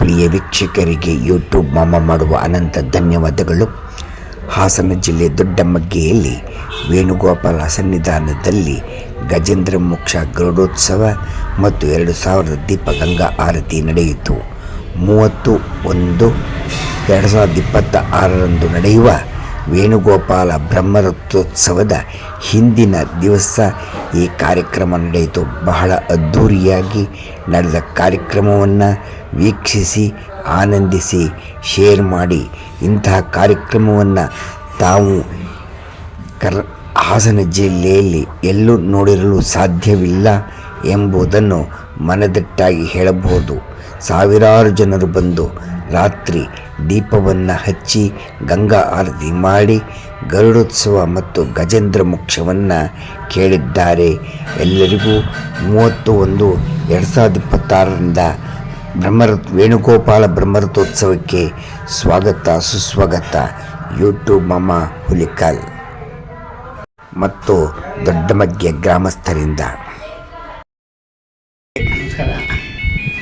ಪ್ರಿಯ ವೀಕ್ಷಕರಿಗೆ ಯೂಟ್ಯೂಬ್ ಮಾಮ ಮಾಡುವ ಅನಂತ ಧನ್ಯವಾದಗಳು. ಹಾಸನ ಜಿಲ್ಲೆ ದೊಡ್ಡಮಗ್ಗೆಯಲ್ಲಿ ವೇಣುಗೋಪಾಲ ಸನ್ನಿಧಾನದಲ್ಲಿ ಗಜೇಂದ್ರ ಮೋಕ್ಷ ಗರುಡೋತ್ಸವ ಮತ್ತು 2000 ದೀಪ ಗಂಗಾ ಆರತಿ ನಡೆಯಿತು. 30/1/2026 ನಡೆಯುವ ವೇಣುಗೋಪಾಲ ಬ್ರಹ್ಮರಥೋತ್ಸವದ ಹಿಂದಿನ ದಿವಸ ಈ ಕಾರ್ಯಕ್ರಮ ನಡೆಯಿತು. ಬಹಳ ಅದ್ಧೂರಿಯಾಗಿ ನಡೆದ ಕಾರ್ಯಕ್ರಮವನ್ನು ವೀಕ್ಷಿಸಿ ಆನಂದಿಸಿ ಶೇರ್ ಮಾಡಿ. ಇಂತಹ ಕಾರ್ಯಕ್ರಮವನ್ನು ತಾವು ಹಾಸನ ಜಿಲ್ಲೆಯಲ್ಲಿ ಎಲ್ಲೂ ನೋಡಿರಲು ಸಾಧ್ಯವಿಲ್ಲ ಎಂಬುದನ್ನು ಮನದಟ್ಟಾಗಿ ಹೇಳಬಹುದು. ಸಾವಿರಾರು ಜನರು ಬಂದು ರಾತ್ರಿ ದೀಪವನ್ನು ಹಚ್ಚಿ ಗಂಗಾ ಆರತಿ ಮಾಡಿ ಗರುಡೋತ್ಸವ ಮತ್ತು ಗಜೇಂದ್ರ ಮೋಕ್ಷವನ್ನು ಕೇಳಿದ್ದಾರೆ. ಎಲ್ಲರಿಗೂ 30/1/2026 ವೇಣುಗೋಪಾಲ ಬ್ರಹ್ಮರಥೋತ್ಸವಕ್ಕೆ ಸ್ವಾಗತ ಸುಸ್ವಾಗತ. ಯೂಟ್ಯೂಬ್ ಮಾಮ ಹುಲಿಕಲ್ ಮತ್ತು ದೊಡ್ಡಮಗ್ಗೆ ಗ್ರಾಮಸ್ಥರಿಂದ.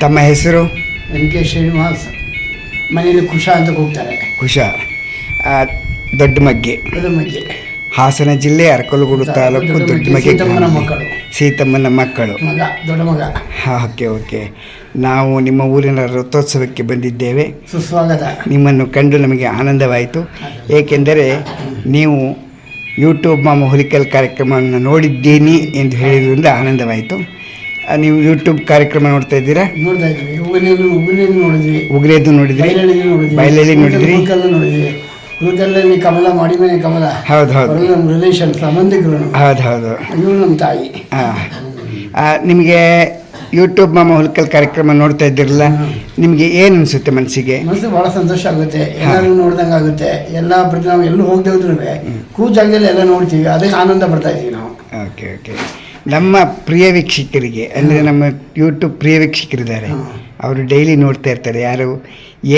ತಮ್ಮ ಹೆಸರು? N K Srinivas. ಮನೆಯಲ್ಲಿ ಕುಶ ಅಂತ ಕೂಗ್ತಾರೆ. ಕುಶ. ದೊಡ್ಡಮಗ್ಗೆ, ಹಾಸನ ಜಿಲ್ಲೆ ಅರಕಲಗೂಡು ತಾಲೂಕು ದೊಡ್ಡಮಗ್ಗೆ ಮಕ್ಕಳು, ಸೀತಮ್ಮನ ಮಕ್ಕಳು, ದೊಡ್ಡ ಮಗ. ಓಕೆ. ನಾವು ನಿಮ್ಮ ಊರಿನ ರಥೋತ್ಸವಕ್ಕೆ ಬಂದಿದ್ದೇವೆ. ಸುಸ್ವಾಗತ. ನಿಮ್ಮನ್ನು ಕಂಡು ನಮಗೆ ಆನಂದವಾಯಿತು. ಏಕೆಂದರೆ ನೀವು ಯೂಟ್ಯೂಬ್ ಮಾಮ ಹುಲಿಕಲ್ ಕಾರ್ಯಕ್ರಮವನ್ನು ನೋಡಿದ್ದೀನಿ ಎಂದು ಹೇಳಿದ್ರಿಂದ ಆನಂದವಾಯಿತು. ನೀವು ಯೂಟ್ಯೂಬ್ ಕಾರ್ಯಕ್ರಮ ನೋಡ್ತಾ ಇದ್ದೀರಾ? ನೋಡ್ತಾ ಇದ್ವಿ. ಉಗ್ರೇದು ನೋಡಿದ್ರಿ, ಬಯಲಲ್ಲಿ ನೋಡಿದ್ರಿ, ಹುಲಿಕಲ್ಲಲ್ಲಿ ಕಮಲ, ಮಡಿಮನೆ ಕಮಲ. ಹೌದು ಹೌದು. ನಮ್ಮ ರಿಲೇಷನ್, ಸಂಬಂಧಿಕರು. ಹೌದು ಹೌದು. ಇವರು ನಮ್ಮ ತಾಯಿ. ನಿಮಗೆ ಯೂಟ್ಯೂಬ್ ಮಾಮ ಹುಲಿಕಲ್ ಕಾರ್ಯಕ್ರಮ ನೋಡ್ತಾ ಇದ್ದಿರಲ್ಲ, ನಿಮಗೆ ಏನು ಅನಿಸುತ್ತೆ ಮನಸ್ಸಿಗೆ? ಮನಸ್ಸು ಭಾಳ ಸಂತೋಷ ಆಗುತ್ತೆ. ಎಲ್ಲರೂ ನೋಡ್ದಂಗೆ ಆಗುತ್ತೆ. ಪ್ರತಿ ನಾವು ಎಲ್ಲೂ ಹೋಗದೆ ಹೋದ್ರೂ ಜಾಗದಲ್ಲಿ ಎಲ್ಲ ನೋಡ್ತೀವಿ. ಅದಕ್ಕೆ ಆನಂದ ಪಡ್ತಾ ಇದ್ದೀವಿ ನಾವು. Okay okay. ನಮ್ಮ ಪ್ರಿಯ ವೀಕ್ಷಕರಿಗೆ, ಅಂದರೆ ನಮ್ಮ ಯೂಟ್ಯೂಬ್ ಪ್ರಿಯ ವೀಕ್ಷಕರಿದ್ದಾರೆ, ಅವರು ಡೈಲಿ ನೋಡ್ತಾ ಇರ್ತಾರೆ. ಯಾರು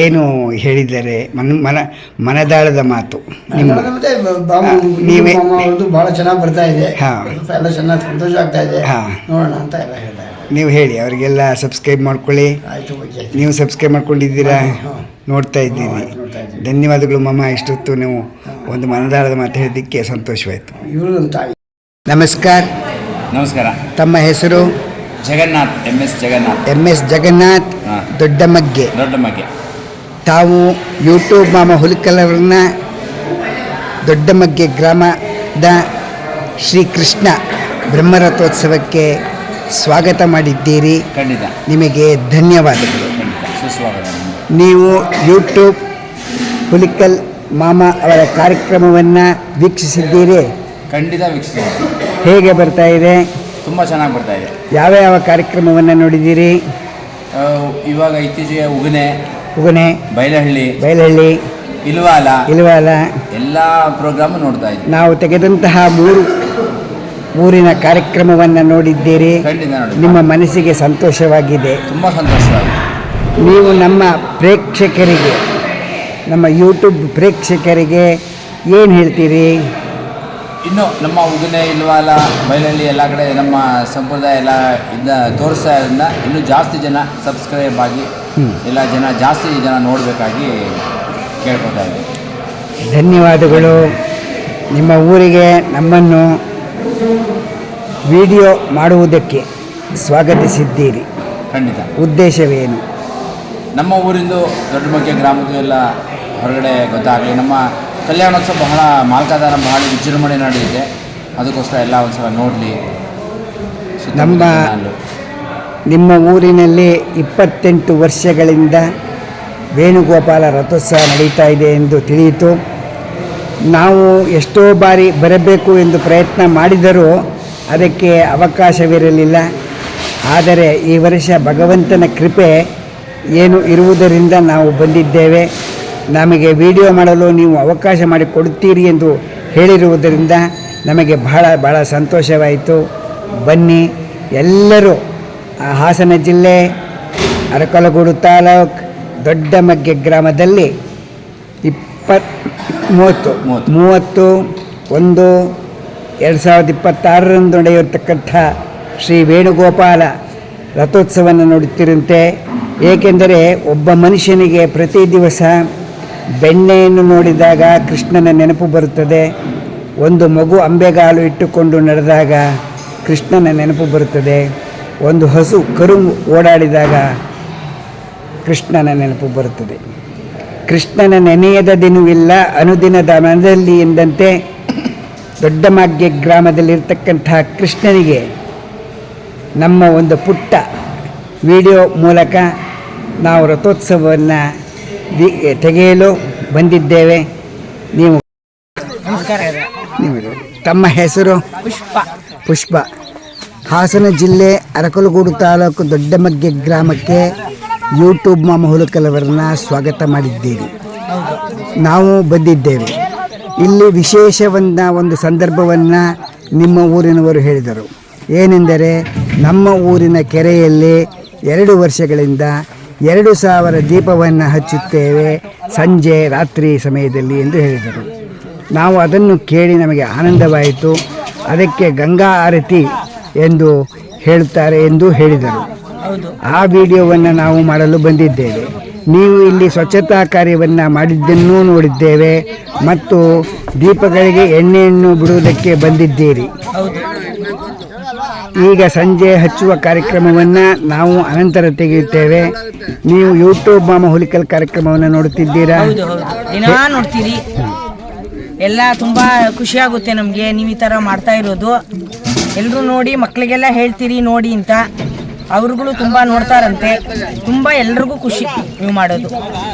ಏನು ಹೇಳಿದ್ದಾರೆ, ಮನದಾಳದ ಮಾತು ನೀವೇ ಭಾಳ ಚೆನ್ನಾಗಿ ಬರ್ತಾ ಇದೆ. ಎಲ್ಲ ಚೆನ್ನಾಗಿ ಸಂತೋಷ ಆಗ್ತಾ ಇದೆ. ನೋಡೋಣ ಅಂತ ಎಲ್ಲ ಹೇಳ್ತಾರೆ. ನೀವು ಹೇಳಿ ಅವರಿಗೆಲ್ಲ ಸಬ್ಸ್ಕ್ರೈಬ್ ಮಾಡ್ಕೊಳ್ಳಿ. ನೀವು ಸಬ್ಸ್ಕ್ರೈಬ್ ಮಾಡ್ಕೊಂಡಿದ್ದೀರಾ? ನೋಡ್ತಾ ಇದ್ದೀವಿ. ಧನ್ಯವಾದಗಳು ಮಾಮ. ಇಷ್ಟೊತ್ತು ನೀವು ಒಂದು ಮನದಾಳದ ಮಾತು ಹೇಳಿದ್ದಕ್ಕೆ ಸಂತೋಷವಾಯಿತು. ಇವರು ನಮ್ಮ ತಾಯಿ. ನಮಸ್ಕಾರ. ನಮಸ್ಕಾರ. ತಮ್ಮ ಹೆಸರು? Jagannath, M S Jagannath, Doddamagge. ತಾವು ಯೂಟ್ಯೂಬ್ ಮಾಮ ಹುಲಿಕಲ್ ಅವರನ್ನ ದೊಡ್ಡಮಗ್ಗೆ ಗ್ರಾಮದ ಶ್ರೀಕೃಷ್ಣ ಬ್ರಹ್ಮರಥೋತ್ಸವಕ್ಕೆ ಸ್ವಾಗತ ಮಾಡಿದ್ದೀರಿ. ಖಂಡಿತ. ನಿಮಗೆ ಧನ್ಯವಾದಗಳು. ಸುಸ್ವಾಗತ. ನೀವು ಯೂಟ್ಯೂಬ್ ಹುಲಿಕಲ್ ಮಾಮ ಅವರ ಕಾರ್ಯಕ್ರಮವನ್ನು ವೀಕ್ಷಿಸಿದ್ದೀರಿ? ಖಂಡಿತ ವೀಕ್ಷಿಸಿದ್ದೀರಿ. ಹೇಗೆ ಬರ್ತಾ ಇದೆ? ತುಂಬ ಚೆನ್ನಾಗಿ ಬರ್ತಾ ಇದೆ. ಯಾವ ಕಾರ್ಯಕ್ರಮವನ್ನು ನೋಡಿದ್ದೀರಿ? ಇವಾಗ ಇತ್ತೀಚೆಗೆ ಉಗುನೆ, ಬೈಲಹಳ್ಳಿ, ಇಲ್ವಾಲ ಎಲ್ಲ ಪ್ರೋಗ್ರಾಮ್ ನೋಡ್ತಾ ಇದ್ದೀವಿ. ನಾವು ತೆಗೆದಂತಹ 3 ಊರಿನ ಕಾರ್ಯಕ್ರಮವನ್ನು ನೋಡಿದ್ದೀರಿ. ಖಂಡಿತ ನೋಡಿ. ನಿಮ್ಮ ಮನಸ್ಸಿಗೆ ಸಂತೋಷವಾಗಿದೆ? ತುಂಬ ಸಂತೋಷವಾಗಿದೆ. ನೀವು ನಮ್ಮ ಪ್ರೇಕ್ಷಕರಿಗೆ, ನಮ್ಮ ಯೂಟ್ಯೂಬ್ ಪ್ರೇಕ್ಷಕರಿಗೆ ಏನು ಹೇಳ್ತೀರಿ? ಇನ್ನು ನಮ್ಮ ಉಗುನೆ, ಇಲ್ವಾಲ, ಬೈಲಹಳ್ಳಿ ಎಲ್ಲ ಕಡೆ ನಮ್ಮ ಸಂಪ್ರದಾಯ ಎಲ್ಲ ತೋರಿಸ್ತಾ ಇರೋದ್ರಿಂದ ಇನ್ನೂ ಜಾಸ್ತಿ ಜನ ಸಬ್ಸ್ಕ್ರೈಬ್ ಆಗಿ ಎಲ್ಲ ಜಾಸ್ತಿ ಜನ ನೋಡಬೇಕಾಗಿ ಕೇಳ್ಕೊತಾ ಇದ್ದೀವಿ. ಧನ್ಯವಾದಗಳು. ನಿಮ್ಮ ಊರಿಗೆ ನಮ್ಮನ್ನು ವಿಡಿಯೋ ಮಾಡುವುದಕ್ಕೆ ಸ್ವಾಗತಿಸಿದ್ದೀರಿ. ಖಂಡಿತ. ಉದ್ದೇಶವೇನು? ನಮ್ಮ ಊರಿಂದು ದೊಡ್ಡಮಗ್ಗೆ ಗ್ರಾಮದ್ದು ಎಲ್ಲ ಹೊರಗಡೆ ಗೊತ್ತಾಗಲಿ. ನಮ್ಮ ಕಲ್ಯಾಣೋತ್ಸವ ಬಹಳ ಮಾಲ್ಕಾದಾರ ಬಹಳ ವಿಜೃಂಭಣೆ ನಡೆದಿದೆ. ಅದಕ್ಕೋಸ್ಕರ ಎಲ್ಲ ಒಂದು ಸಲ ನೋಡಲಿ. ನಿಮ್ಮ ಊರಿನಲ್ಲಿ 28 ವರ್ಷಗಳಿಂದ ವೇಣುಗೋಪಾಲ ರಥೋತ್ಸವ ನಡೀತಾ ಇದೆ ಎಂದು ತಿಳಿಯಿತು. ನಾವು ಎಷ್ಟೋ ಬಾರಿ ಬರಬೇಕು ಎಂದು ಪ್ರಯತ್ನ ಮಾಡಿದರೂ ಅದಕ್ಕೆ ಅವಕಾಶವಿರಲಿಲ್ಲ. ಆದರೆ ಈ ವರ್ಷ ಭಗವಂತನ ಕೃಪೆ ಏನು ಇರುವುದರಿಂದ ನಾವು ಬಂದಿದ್ದೇವೆ. ನಮಗೆ ವಿಡಿಯೋ ಮಾಡಲು ನೀವು ಅವಕಾಶ ಮಾಡಿಕೊಡುತ್ತೀರಿ ಎಂದು ಹೇಳಿರುವುದರಿಂದ ನಮಗೆ ಬಹಳ ಸಂತೋಷವಾಯಿತು. ಬನ್ನಿ ಎಲ್ಲರೂ. ಹಾಸನ ಜಿಲ್ಲೆ ಅರಕಲಗೂಡು ತಾಲೂಕು ದೊಡ್ಡಮಗ್ಗೆ ಗ್ರಾಮದಲ್ಲಿ 30/1/2026 ನಡೆಯತಕ್ಕಂಥ ಶ್ರೀ ವೇಣುಗೋಪಾಲ ರಥೋತ್ಸವವನ್ನು ನೋಡುತ್ತಿರುವಂತೆ ಏಕೆಂದರೆ ಒಬ್ಬ ಮನುಷ್ಯನಿಗೆ ಪ್ರತಿ ದಿವಸ ಬೆಣ್ಣೆಯನ್ನು ನೋಡಿದಾಗ ಕೃಷ್ಣನ ನೆನಪು ಬರುತ್ತದೆ. ಒಂದು ಮಗು ಅಂಬೆಗಾಲು ಇಟ್ಟುಕೊಂಡು ನಡೆದಾಗ ಕೃಷ್ಣನ ನೆನಪು ಬರುತ್ತದೆ. ಒಂದು ಹಸು ಕರು ಓಡಾಡಿದಾಗ ಕೃಷ್ಣನ ನೆನಪು ಬರುತ್ತದೆ. ಕೃಷ್ಣನ ನೆನೆಯದ ದಿನವಿಲ್ಲ ಅನುದಿನದ ಮನದಲ್ಲಿ ಎಂದಂತೆ ದೊಡ್ಡಮಾಗ್ಗೆ ಗ್ರಾಮದಲ್ಲಿರ್ತಕ್ಕಂತಹ ಕೃಷ್ಣನಿಗೆ ನಮ್ಮ ಒಂದು ಪುಟ್ಟ ವಿಡಿಯೋ ಮೂಲಕ ನಾವು ರಥೋತ್ಸವವನ್ನು ತೆಗೆಯಲು ಬಂದಿದ್ದೇವೆ. ನೀವು ತಮ್ಮ ಹೆಸರು? ಪುಷ್ಪ. ಹಾಸನ ಜಿಲ್ಲೆ ಅರಕಲಗೂಡು ತಾಲೂಕು ದೊಡ್ಡಮಗ್ಗೆ ಗ್ರಾಮಕ್ಕೆ ಯೂಟ್ಯೂಬ್ ಮಾಮ ಹುಲಿಕಲ್ ಅವರನ್ನ ಸ್ವಾಗತ ಮಾಡಿದ್ದೀರಿ. ನಾವು ಬಂದಿದ್ದೇವೆ. ಇಲ್ಲಿ ವಿಶೇಷವಾದ ಒಂದು ಸಂದರ್ಭವನ್ನು ನಿಮ್ಮ ಊರಿನವರು ಹೇಳಿದರು. ಏನೆಂದರೆ ನಮ್ಮ ಊರಿನ ಕೆರೆಯಲ್ಲಿ 2 ವರ್ಷಗಳಿಂದ 2000 ದೀಪವನ್ನು ಹಚ್ಚುತ್ತೇವೆ ಸಂಜೆ ರಾತ್ರಿ ಸಮಯದಲ್ಲಿ ಎಂದು ಹೇಳಿದರು. ನಾವು ಅದನ್ನು ಕೇಳಿ ನಮಗೆ ಆನಂದವಾಯಿತು. ಅದಕ್ಕೆ ಗಂಗಾ ಆರತಿ ಎಂದು ಹೇಳುತ್ತಾರೆ ಎಂದು ಹೇಳಿದರು. ಆ ವಿಡಿಯೋವನ್ನು ನಾವು ಮಾಡಲು ಬಂದಿದ್ದೇವೆ. ನೀವು ಇಲ್ಲಿ ಸ್ವಚ್ಛತಾ ಕಾರ್ಯವನ್ನು ಮಾಡಿದ್ದನ್ನೂ ನೋಡಿದ್ದೇವೆ ಮತ್ತು ದೀಪಗಳಿಗೆ ಎಣ್ಣೆಯನ್ನು ಬಿಡುವುದಕ್ಕೆ ಬಂದಿದ್ದೀರಿ. ಈಗ ಸಂಜೆ ಹಚ್ಚುವ ಕಾರ್ಯಕ್ರಮವನ್ನು ನಾವು ಅನಂತರ ತೆಗೆಯುತ್ತೇವೆ. ನೀವು ಯೂಟ್ಯೂಬ್ ಮಾಮ ಹುಲಿಕಲ್ ಕಾರ್ಯಕ್ರಮವನ್ನು ನೋಡುತ್ತಿದ್ದೀರಾ? ದಿನಾ ನೋಡ್ತೀರಿ. ಎಲ್ಲ ತುಂಬ ಖುಷಿಯಾಗುತ್ತೆ ನಮಗೆ ನೀವು ಈ ಥರ ಮಾಡ್ತಾ ಇರೋದು. ಎಲ್ಲರೂ ನೋಡಿ ಮಕ್ಕಳಿಗೆಲ್ಲ ಹೇಳ್ತೀರಿ ನೋಡಿ ಅಂತ. ಅವ್ರುಗಳು ತುಂಬ ನೋಡ್ತಾರಂತೆ. ತುಂಬ ಎಲ್ರಿಗೂ ಖುಷಿ ನೀವು ಮಾಡೋದು.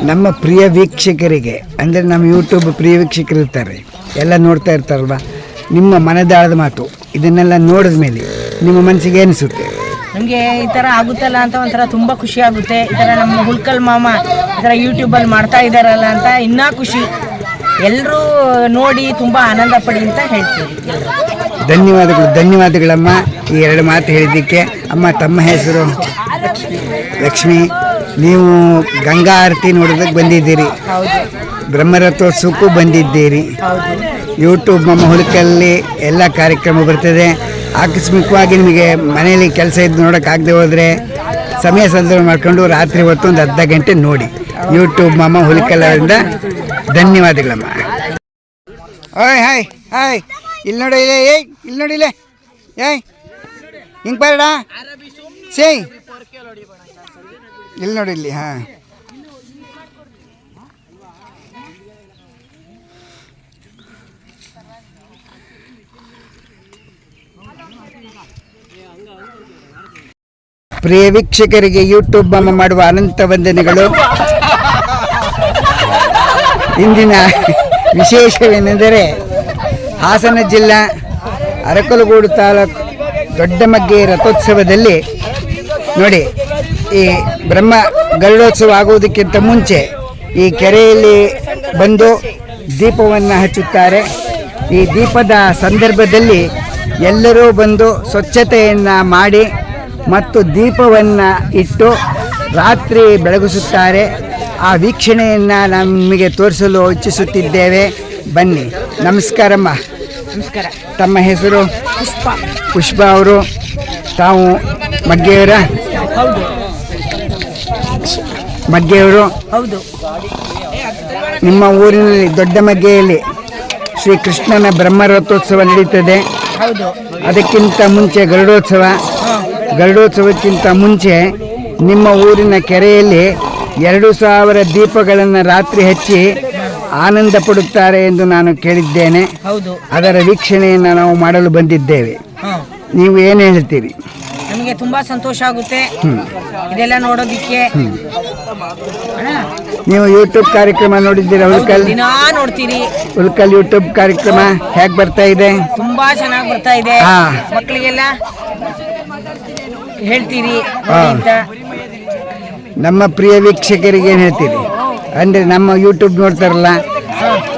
ನಮ್ಮ ಪ್ರಿಯ ವೀಕ್ಷಕರಿಗೆ ಅಂದರೆ ನಮ್ಮ ಯೂಟ್ಯೂಬ್ ಪ್ರಿಯ ವೀಕ್ಷಕರು ಇರ್ತಾರೆ, ಎಲ್ಲ ನೋಡ್ತಾ ಇರ್ತಾರಲ್ವ, ನಿಮ್ಮ ಮನದಾಳದ ಮಾತು ಇದನ್ನೆಲ್ಲ ನೋಡಿದ ಮೇಲೆ ನಿಮ್ಮ ಮನಸ್ಸಿಗೆ ಅನಿಸುತ್ತೆ? ನಮಗೆ ಈ ಥರ ಆಗುತ್ತಲ್ಲ ಅಂತ ಒಂಥರ ತುಂಬ ಖುಷಿ ಆಗುತ್ತೆ. ಈ ಥರ ನಮ್ಮ ಹುಲ್ಕಲ್ ಮಾಮ ಈ ಥರ ಯೂಟ್ಯೂಬಲ್ಲಿ ಮಾಡ್ತಾ ಇದ್ದಾರಲ್ಲ ಅಂತ ಇನ್ನೂ ಖುಷಿ. ಎಲ್ಲರೂ ನೋಡಿ ತುಂಬ ಆನಂದ ಪಡಿ ಅಂತ ಹೇಳ್ತೀವಿ. ಧನ್ಯವಾದಗಳಮ್ಮ ಈ 2 ಮಾತು ಹೇಳಿದ್ದಕ್ಕೆ. ಅಮ್ಮ ತಮ್ಮ ಹೆಸರು? ಲಕ್ಷ್ಮಿ. ನೀವು ಗಂಗಾ ಆರತಿ ನೋಡೋದಕ್ಕೆ ಬಂದಿದ್ದೀರಿ, ಬ್ರಹ್ಮರಥೋತ್ಸವಕ್ಕೂ ಬಂದಿದ್ದೀರಿ. ಯೂಟ್ಯೂಬ್ ಮಾಮ ಹುಲಿಕಲ್ಲಿ ಎಲ್ಲ ಕಾರ್ಯಕ್ರಮ ಬರ್ತದೆ. ಆಕಸ್ಮಿಕವಾಗಿ ನಿಮಗೆ ಮನೆಯಲ್ಲಿ ಕೆಲಸ ಇದ್ದು ನೋಡೋಕ್ಕಾಗದೆ ಹೋದರೆ ಸಮಯ ಸಂದರ್ಭ ಮಾಡಿಕೊಂಡು ರಾತ್ರಿ ಹೊತ್ತು ಒಂದು ಅರ್ಧ ಗಂಟೆ ನೋಡಿ. ಯೂಟ್ಯೂಬ್ ಮಾಮ ಹುಲಿಕಲ್ ಅವರಿಂದ ಧನ್ಯವಾದಗಳಮ್ಮ. ಓಯ್ ಹಾಯ್ ಹಾಯ್, ಇಲ್ಲಿ ನೋಡಿ, ಇಲ್ಲಿ ನೋಡಿಲ್ಲ, ಹಿಂಗೆ ಬರಡ ಸೇ, ಇಲ್ಲಿ ನೋಡಿ ಇಲ್ಲಿ. ಹಾಂ, ಪ್ರಿಯ ವೀಕ್ಷಕರಿಗೆ ಯೂಟ್ಯೂಬ್ ಮಾಮ ಮಾಡುವ ಅನಂತ ವಂದನೆಗಳು. ಇಂದಿನ ವಿಶೇಷವೇನೆಂದರೆ ಹಾಸನ ಜಿಲ್ಲಾ ಅರಕಲಗೂಡು ತಾಲೂಕು ದೊಡ್ಡಮಗ್ಗೆ ರಥೋತ್ಸವದಲ್ಲಿ ನೋಡಿ, ಈ ಬ್ರಹ್ಮ ಗರುಡೋತ್ಸವ ಆಗುವುದಕ್ಕಿಂತ ಮುಂಚೆ ಈ ಕೆರೆಯಲ್ಲಿ ಬಂದು ದೀಪವನ್ನು ಹಚ್ಚುತ್ತಾರೆ. ಈ ದೀಪದ ಸಂದರ್ಭದಲ್ಲಿ ಎಲ್ಲರೂ ಬಂದು ಸ್ವಚ್ಛತೆಯನ್ನು ಮಾಡಿ ಮತ್ತು ದೀಪವನ್ನು ಇಟ್ಟು ರಾತ್ರಿ ಬೆಳಗಿಸುತ್ತಾರೆ. ಆ ವೀಕ್ಷಣೆಯನ್ನು ನಮಗೆ ತೋರಿಸಲು ಇಚ್ಛಿಸುತ್ತಿದ್ದೇವೆ. ಬನ್ನಿ. ನಮಸ್ಕಾರಮ್ಮ. ನಮಸ್ಕಾರ. ತಮ್ಮ ಹೆಸರು? ಪುಷ್ಪ. ಪುಷ್ಪ ಅವರು. ತಾವು ಮಗ್ಗೆಯವರ? ಹೌದು. ಮಗ್ಗೆಯವರು? ಹೌದು. ನಿಮ್ಮ ಊರಿನಲ್ಲಿ ದೊಡ್ಡ ಮಗ್ಗೆಯಲ್ಲಿ ಶ್ರೀ ಕೃಷ್ಣನ ಬ್ರಹ್ಮರಥೋತ್ಸವ ನಡೀತದೆ. ಹೌದು. ಅದಕ್ಕಿಂತ ಮುಂಚೆ ಗರುಡೋತ್ಸವಕ್ಕಿಂತ ಮುಂಚೆ ನಿಮ್ಮ ಊರಿನ ಕೆರೆಯಲ್ಲಿ 2000 ದೀಪಗಳನ್ನು ರಾತ್ರಿ ಹಚ್ಚಿ ಆನಂದ ಪಡುತ್ತಾರೆ ಎಂದು ನಾನು ಕೇಳಿದ್ದೇನೆ. ಹೌದು. ಅದರ ವೀಕ್ಷಣೆಯನ್ನು ನಾವು ಮಾಡಲು ಬಂದಿದ್ದೇವೆ. ನೀವು ಏನು ಹೇಳ್ತೀರಿ? ನಮಗೆ ತುಂಬಾ ಸಂತೋಷ ಆಗುತ್ತೆ ಇದೆಲ್ಲ ನೋಡೋದಿಕ್ಕೆ. ನೀವು ಯೂಟ್ಯೂಬ್ ಕಾರ್ಯಕ್ರಮ ನೋಡಿದ್ದೀರಾ? ಹುಲ್ಕಲ್ ದಿನಾ ನೋಡ್ತೀರಿ. ಹುಲ್ಕಲ್ ಯೂಟ್ಯೂಬ್ ಕಾರ್ಯಕ್ರಮ ಹೇಗೆ ಬರ್ತಾ ಇದೆ? ತುಂಬಾ ಚೆನ್ನಾಗಿ ಬರ್ತಾ ಇದೆ. ಮಕ್ಕಳಿಗೆಲ್ಲ ಹೇಳ್ತೀರಿ ಅಂತ. ನಮ್ಮ ಪ್ರಿಯ ವೀಕ್ಷಕರಿಗೆ ಏನು ಹೇಳ್ತೀರಿ? ಅಂದರೆ ನಮ್ಮ ಯೂಟ್ಯೂಬ್ ನೋಡ್ತಾರಲ್ಲ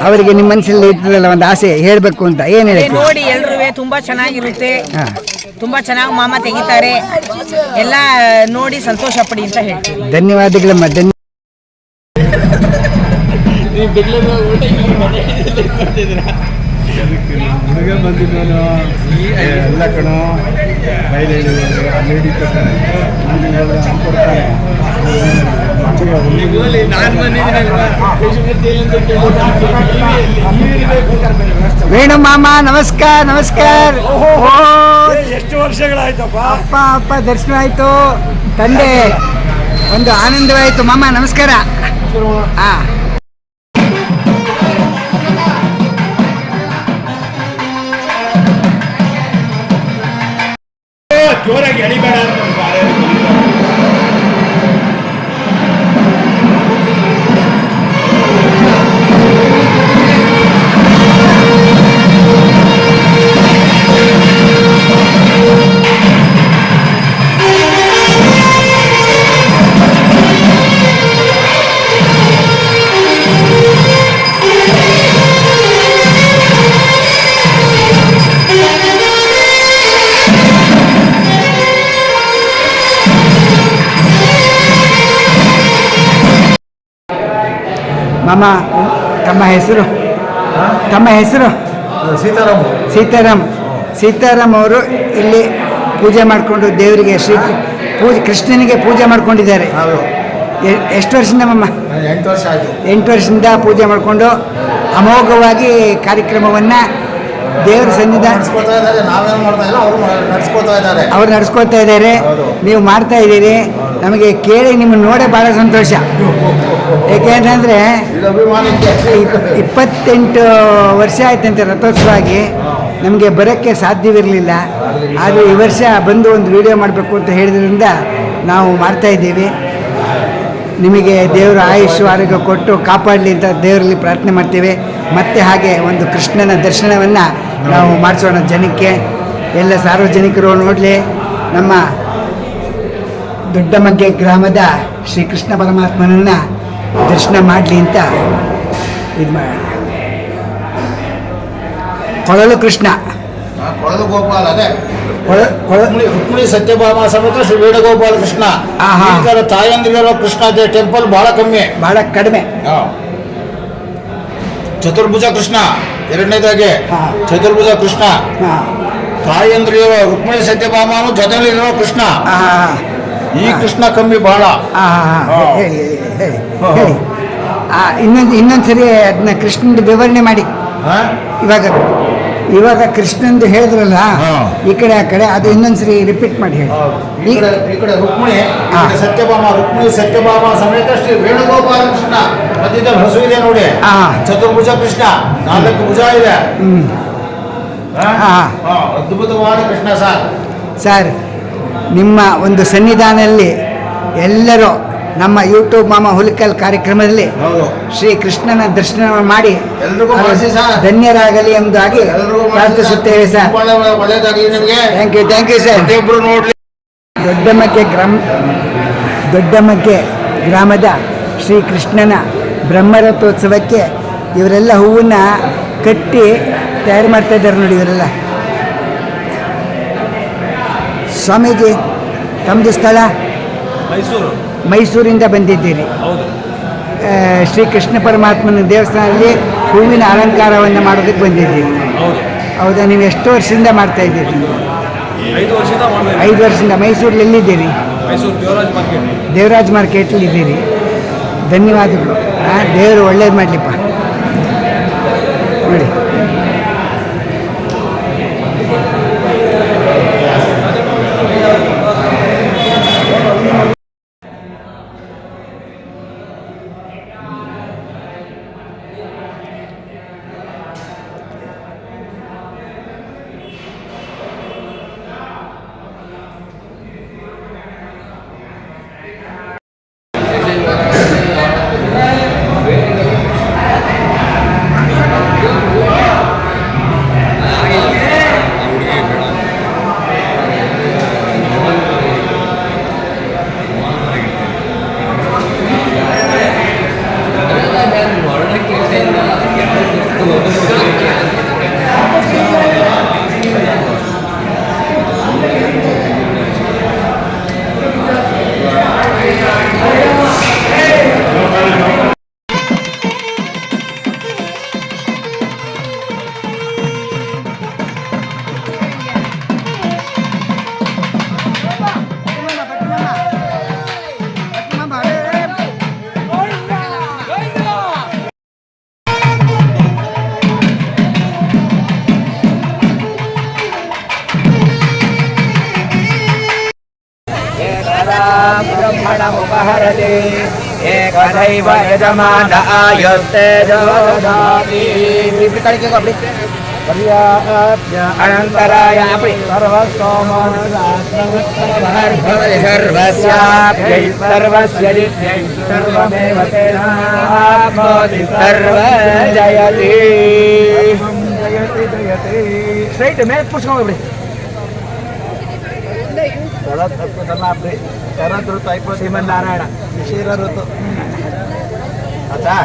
ಅವರಿಗೆ ನಿಮ್ಮ ಮನಸ್ಸಲ್ಲಿ ಇರ್ತದಲ್ಲ ಒಂದು ಆಸೆ ಹೇಳಬೇಕು ಅಂತ, ಏನು ಹೇಳ್ತೀರಿ? ನೋಡಿ, ಎಲ್ಲರೂ ತುಂಬಾ ಚೆನ್ನಾಗಿರುತ್ತೆ. ತುಂಬಾ ಚೆನ್ನಾಗಿ ಮಾಮ ತೆಗಿತಾರೆ. ಎಲ್ಲ ನೋಡಿ ಸಂತೋಷ ಪಡಿ ಅಂತ ಹೇಳ್ತೀವಿ. ಧನ್ಯವಾದಗಳಮ್ಮ. ಹುಡುಗ ಬಂದಿದ್ದವನು ಎಲ್ಲ ಕಣೋ ಬಯಲು ವೇಣು ಮಾಮ ನಮಸ್ಕಾರ ನಮಸ್ಕಾರ. ಎಷ್ಟು ವರ್ಷಗಳಾಯ್ತಪ್ಪ. ಅಪ್ಪ ದರ್ಶನ ಆಯಿತು, ತಂದೆ ಒಂದು ಆನಂದವಾಯಿತು. ಮಾಮ ನಮಸ್ಕಾರ. ಹಾಂ ಜೋರಾಗಿ ಎಳಿಬೇಡ ಅಂತ ಮಾಮ, ತಮ್ಮ ಹೆಸರು? ಸೀತಾರಾಮ್ ಅವರು ಇಲ್ಲಿ ಪೂಜೆ ಮಾಡಿಕೊಂಡು ದೇವರಿಗೆ ಕೃಷ್ಣನಿಗೆ ಪೂಜೆ ಮಾಡ್ಕೊಂಡಿದ್ದಾರೆ. ಎಷ್ಟು ವರ್ಷದಿಂದ ಮಾಮ? 8 ವರ್ಷ ಆಯಿತು. 8 ವರ್ಷದಿಂದ ಪೂಜೆ ಮಾಡಿಕೊಂಡು ಅಮೋಘವಾಗಿ ಕಾರ್ಯಕ್ರಮವನ್ನು ದೇವರ ಸನ್ನಿಧಾನ ನಾವೇನು ಮಾಡ್ತಾ ಇಲ್ಲ, ಅವರು ನಡ್ಸ್ಕೊತಾ ಇದ್ದಾರೆ. ಅವ್ರು ನಡ್ಸ್ಕೊತಾ ಇದ್ದಾರೆ, ನೀವು ಮಾಡ್ತಾ ಇದ್ದೀರಿ. ನಮಗೆ ಕೇಳಿ ನಿಮ್ಮನ್ನು ನೋಡೇ ಭಾಳ ಸಂತೋಷ. ಏಕೆಂತಂದರೆ 28 ವರ್ಷ ಆಯ್ತಂತೆ ರಥೋತ್ಸವ ಆಗಿ. ನಮಗೆ ಬರೋಕ್ಕೆ ಸಾಧ್ಯವಿರಲಿಲ್ಲ. ಆದರೆ ಈ ವರ್ಷ ಬಂದು ಒಂದು ವಿಡಿಯೋ ಮಾಡಬೇಕು ಅಂತ ಹೇಳಿದ್ರಿಂದ ನಾವು ಮಾಡ್ತಾಯಿದ್ದೀವಿ. ನಿಮಗೆ ದೇವರು ಆಯುಷ್ ಆರೋಗ್ಯ ಕೊಟ್ಟು ಕಾಪಾಡಲಿ ಅಂತ ದೇವರಲ್ಲಿ ಪ್ರಾರ್ಥನೆ ಮಾಡ್ತೇವೆ. ಮತ್ತು ಹಾಗೆ ಒಂದು ಕೃಷ್ಣನ ದರ್ಶನವನ್ನು ನಾವು ಮಾಡಿಸೋಣ ಜನಕ್ಕೆ. ಎಲ್ಲ ಸಾರ್ವಜನಿಕರು ನೋಡಲಿ, ನಮ್ಮ ದೊಡ್ಡಮಗ್ಗೆ ಗ್ರಾಮದ ಶ್ರೀಕೃಷ್ಣ ಪರಮಾತ್ಮನನ್ನು ದರ್ಶನ ಮಾಡಲಿ ಅಂತ ಇದು ಮಾಡೋಣ. ಕೊಳಲು ಕೃಷ್ಣ, ಕೊಳಲು ಗೋಪಾಲ, ಅದೇ ಕೊಳ ರುಕ್ಮಿಣಿ ಸತ್ಯಭಾಮ ಸಮೇತ ಶ್ರೀ ವೇಣುಗೋಪಾಲ ಕೃಷ್ಣ. ಆಹಾ. ಈ ಥರ ತಾಯಂದಿರೋ ಕೃಷ್ಣ ಟೆಂಪಲ್ ಬಹಳ ಕಮ್ಮಿ, ಭಾಳ ಕಡಿಮೆ. ಚತುರ್ಭುಜ ಕೃಷ್ಣ ಎರಡನೇದಾಗೆ. ಹಾ. ಚತುರ್ಭುಜ ಕೃಷ್ಣ ಹಾಂ ತಾಯಂದ್ರಿರೋ ರುಕ್ಮಿಣಿ ಸತ್ಯಭಾಮನು ಜೊತೆಲಿರೋ ಕೃಷ್ಣ. ಈ ಕೃಷ್ಣ ಕಮ್ಮಿ ಬಹಳ. ಹೇಳಿ ಹೇಳಿ ಹೇಳಿ. ಇನ್ನೊಂದು ಸರಿ ಅದನ್ನ ಕೃಷ್ಣಂದು ವಿವರಣೆ ಮಾಡಿ. ಇವಾಗ ಕೃಷ್ಣಂದು ಹೇಳಿದ್ರಲ್ಲ, ಈ ಕಡೆ ಆ ಕಡೆ, ಅದು ಇನ್ನೊಂದ್ಸರಿ ರಿಪೀಟ್ ಮಾಡಿ ಹೇಳಿ. ಈ ಕಡೆ ರುಕ್ಮಿಣಿ, ಸತ್ಯಭಾಮ, ರುಕ್ಮಿಣಿ ಸತ್ಯಭಾಮ ಸಮೇತ ಶ್ರೀ ವೇಣುಗೋಪಾಲ ಕೃಷ್ಣ. ಮಧ್ಯದಲ್ಲಿ ಹಸು ಇದೆ ನೋಡಿ, ಚತುರ್ಭುಜ ಕೃಷ್ಣ, 4 ಭುಜ ಇದೆ. ಅದ್ಭುತವಾದ ಕೃಷ್ಣ ಸರ್. ನಿಮ್ಮ ಒಂದು ಸನ್ನಿಧಾನದಲ್ಲಿ ಎಲ್ಲರೂ ನಮ್ಮ ಯೂಟ್ಯೂಬ್ ಮಾಮ ಹುಲಿಕಲ್ ಕಾರ್ಯಕ್ರಮದಲ್ಲಿ ಶ್ರೀ ಕೃಷ್ಣನ ದರ್ಶನ ಮಾಡಿ ಧನ್ಯರಾಗಲಿ ಎಂಬುದಾಗಿ ಪ್ರಾರ್ಥಿಸುತ್ತೇವೆ sir. Thank you sir. Doddamagge ಗ್ರಾಮದ ಶ್ರೀ ಕೃಷ್ಣನ ಬ್ರಹ್ಮರಥೋತ್ಸವಕ್ಕೆ ಇವರೆಲ್ಲ ಹೂವನ್ನು ಕಟ್ಟಿ ತಯಾರು ಮಾಡ್ತಾ ಇದ್ದಾರೆ ನೋಡಿ. ಇವರೆಲ್ಲ ಸ್ವಾಮೀಜಿ, ತಮ್ಮದು ಸ್ಥಳ? ಮೈಸೂರಿಂದ ಬಂದಿದ್ದೀರಿ. ಶ್ರೀ ಕೃಷ್ಣ ಪರಮಾತ್ಮನ ದೇವಸ್ಥಾನದಲ್ಲಿ ಹೂವಿನ ಅಲಂಕಾರವನ್ನು ಮಾಡೋದಕ್ಕೆ ಬಂದಿದ್ದೀರಿ. ಹೌದಾ? ನೀವು ಎಷ್ಟು ವರ್ಷದಿಂದ ಮಾಡ್ತಾ ಇದ್ದೀರಿ? 5 ವರ್ಷದಿಂದ. ಮೈಸೂರಲ್ಲಿ ಎಲ್ಲಿದ್ದೀರಿ? ದೇವರಾಜ್ ಮಾರ್ಕೆಟಲ್ಲಿ ಇದ್ದೀರಿ. ಧನ್ಯವಾದಗಳು. ದೇವರು ಒಳ್ಳೇದು ಮಾಡಲಿಪ್ಪ. ನೋಡಿ, हरति एकदैव यजमान आयुस्तेजो ददाति अनन्तराय सर्वस्याप्यै सर्वस्य जित्यै सर्वमेव तेनाप्नोति सर्वजयति स्ट्रैट ಮೇಲೆ ಕೂರ್ಸ್ಕೊಂಡು ಶರತ್ ಋತು ಐಪೋ ಶ್ರೀಮನ್ನಾರಾಯಣ ಶಿಶಿರ ಋತು ಆಚಾ